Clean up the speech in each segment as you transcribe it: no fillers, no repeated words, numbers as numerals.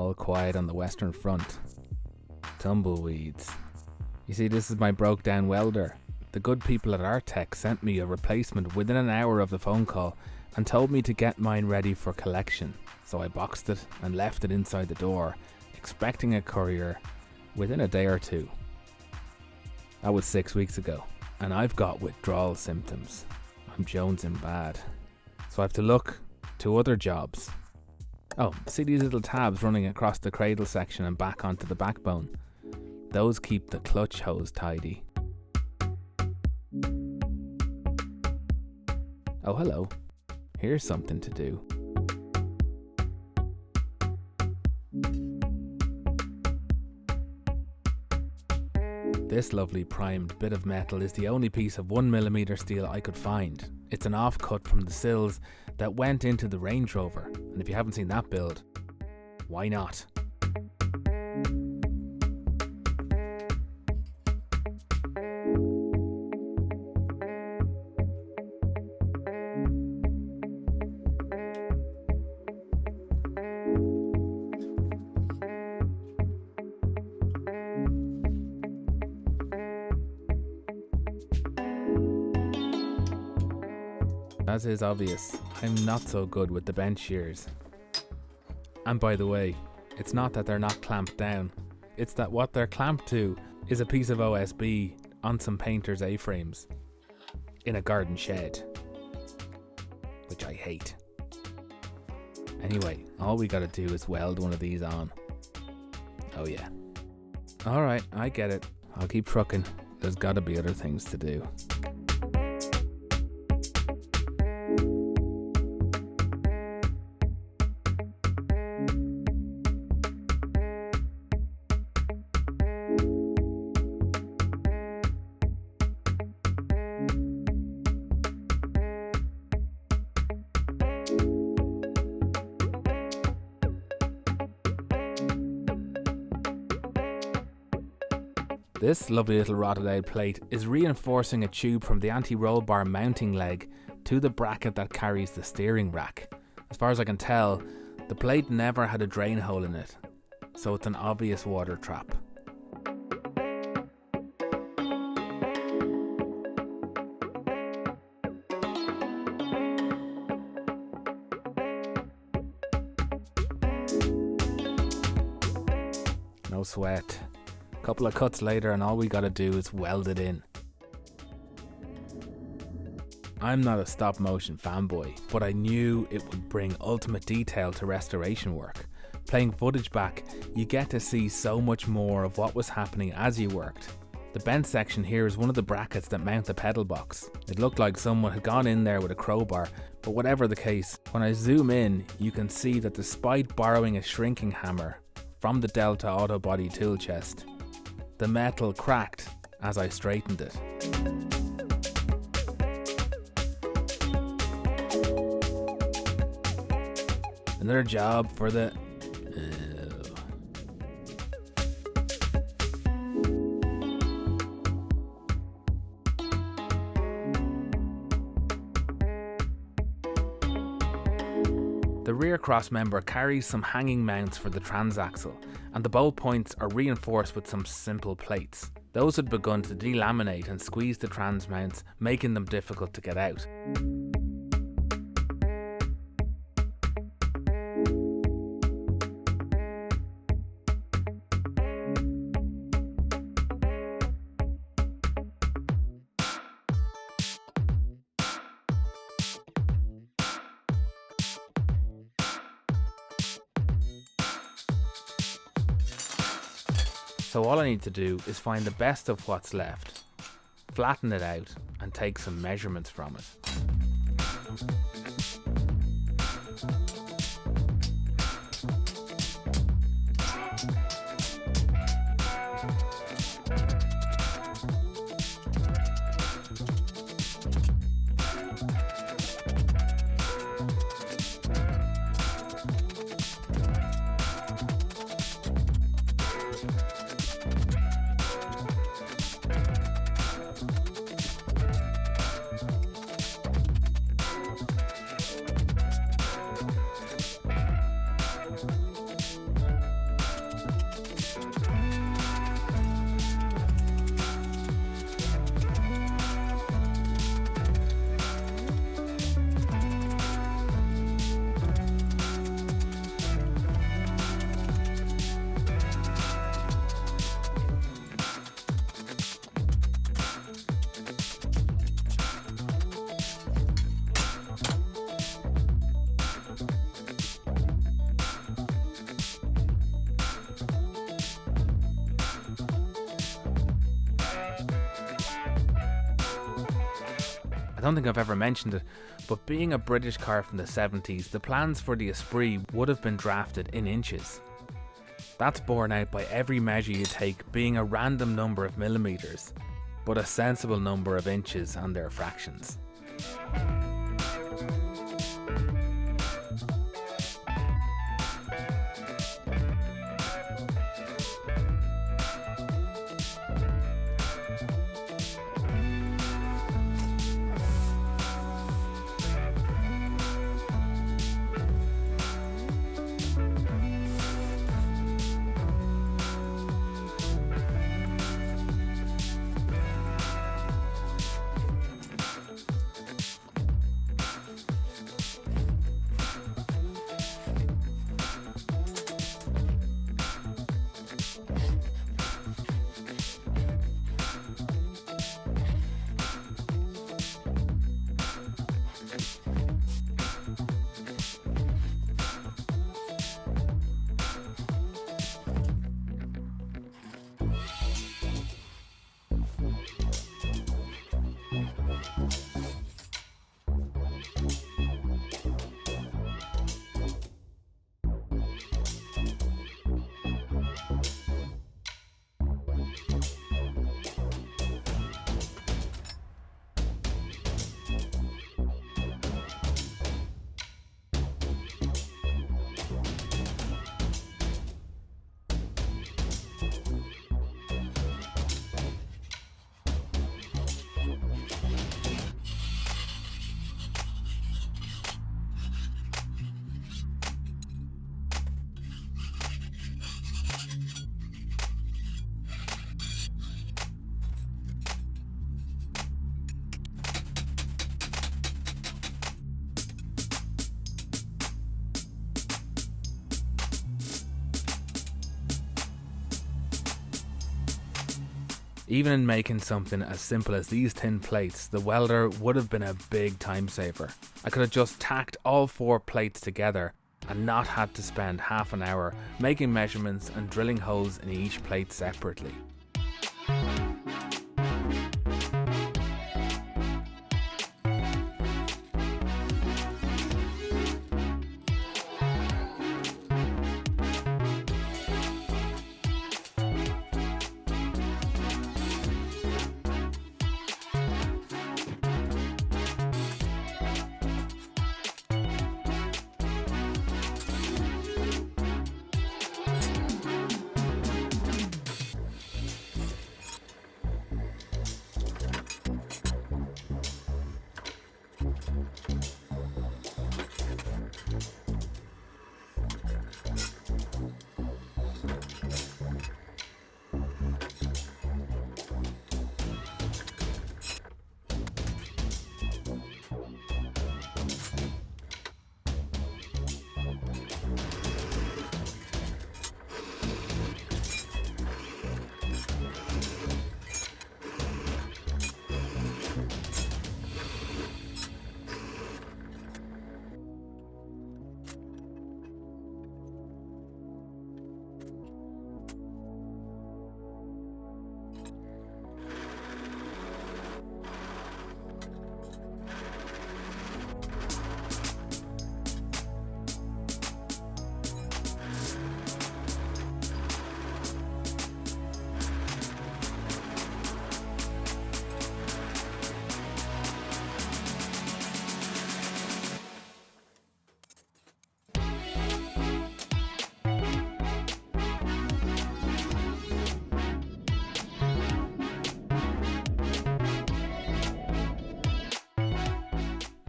all quiet on the Western Front. Tumbleweeds. You see, this is my broke down welder. The good people at Artec sent me a replacement within an hour of the phone call and told me to get mine ready for collection. So I boxed it and left it inside the door, expecting a courier within a day or two. That was 6 weeks ago, and I've got withdrawal symptoms. I'm jonesing bad. So I have to look to other jobs. Oh, see these little tabs running across the cradle section and back onto the backbone? Those keep the clutch hose tidy. Oh, hello. Here's something to do. This lovely primed bit of metal is the only piece of 1mm steel I could find. It's an offcut from the sills that went into the Range Rover, and if you haven't seen that build, why not? As is obvious, I'm not so good with the bench shears. And by the way, it's not that they're not clamped down, it's that what they're clamped to is a piece of OSB on some painter's A-frames in a garden shed, which I hate. Anyway, all we gotta do is weld one of these on. Oh yeah. Alright, I get it. I'll keep trucking. There's gotta be other things to do. This lovely little rotted out plate is reinforcing a tube from the anti-roll bar mounting leg to the bracket that carries the steering rack. As far as I can tell, the plate never had a drain hole in it, so it's an obvious water trap. No sweat. Couple of cuts later and all we gotta do is weld it in. I'm not a stop motion fanboy, but I knew it would bring ultimate detail to restoration work. Playing footage back, you get to see so much more of what was happening as you worked. The bent section here is one of the brackets that mount the pedal box. It looked like someone had gone in there with a crowbar, but whatever the case, when I zoom in, you can see that despite borrowing a shrinking hammer from the Delta Auto Body tool chest, the metal cracked as I straightened it. Another job for the... The rear cross member carries some hanging mounts for the transaxle, and the bolt points are reinforced with some simple plates. Those had begun to delaminate and squeeze the trans mounts, making them difficult to get out. So all I need to do is find the best of what's left, flatten it out, and take some measurements from it. don't think I've ever mentioned it, but being a British car from the 70s, the plans for the Esprit would have been drafted in inches. That's borne out by every measure you take being a random number of millimetres, but a sensible number of inches and their fractions. Even in making something as simple as these tin plates, the welder would have been a big time saver. I could have just tacked all 4 plates together and not had to spend half an hour making measurements and drilling holes in each plate separately.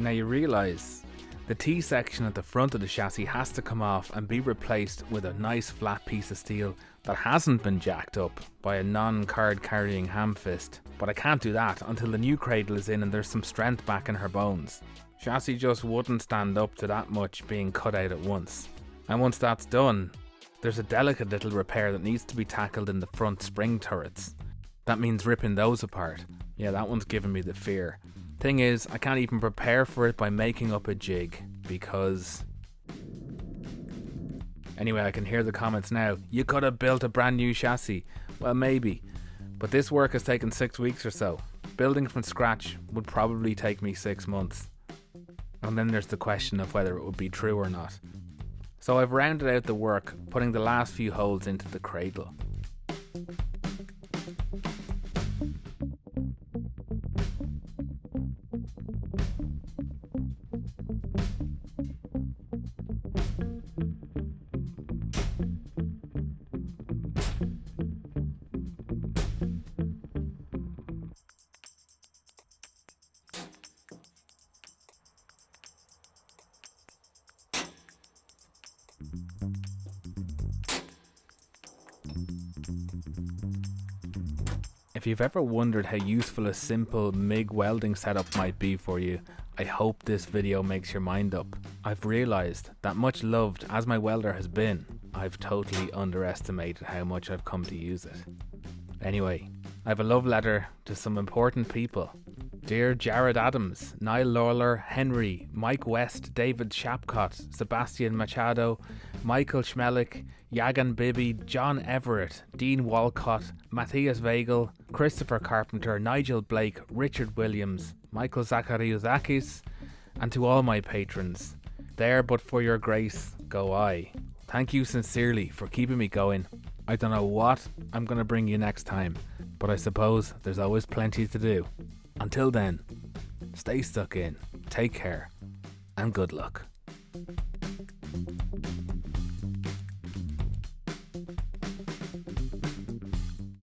Now you realise the T-section at the front of the chassis has to come off and be replaced with a nice flat piece of steel that hasn't been jacked up by a non-card carrying ham fist. But I can't do that until the new cradle is in and there's some strength back in her bones. Chassis just wouldn't stand up to that much being cut out at once. And once that's done, there's a delicate little repair that needs to be tackled in the front spring turrets. That means ripping those apart. Yeah, that one's giving me the fear. Thing is, I can't even prepare for it by making up a jig, because... Anyway, I can hear the comments now. You could have built a brand new chassis. Well, maybe. But this work has taken 6 weeks or so. building from scratch would probably take me 6 months. And then there's the question of whether it would be true or not. So I've rounded out the work, putting the last few holes into the cradle. If you've ever wondered how useful a simple MIG welding setup might be for you, I hope this video makes your mind up. I've realised that, much loved as my welder has been, I've totally underestimated how much I've come to use it. Anyway, I have a love letter to some important people. Dear Jared Adams, Niall Lawler, Henry, Mike West, David Shapcott, Sebastian Machado, Michael Schmelik, Yagan Bibby, John Everett, Dean Walcott, Matthias Vagel, Christopher Carpenter, Nigel Blake, Richard Williams, Michael Zachariazakis, and to all my patrons. There but for your grace go I. Thank you sincerely for keeping me going. I don't know what I'm going to bring you next time, but I suppose there's always plenty to do. Until then, stay stuck in, take care, and good luck.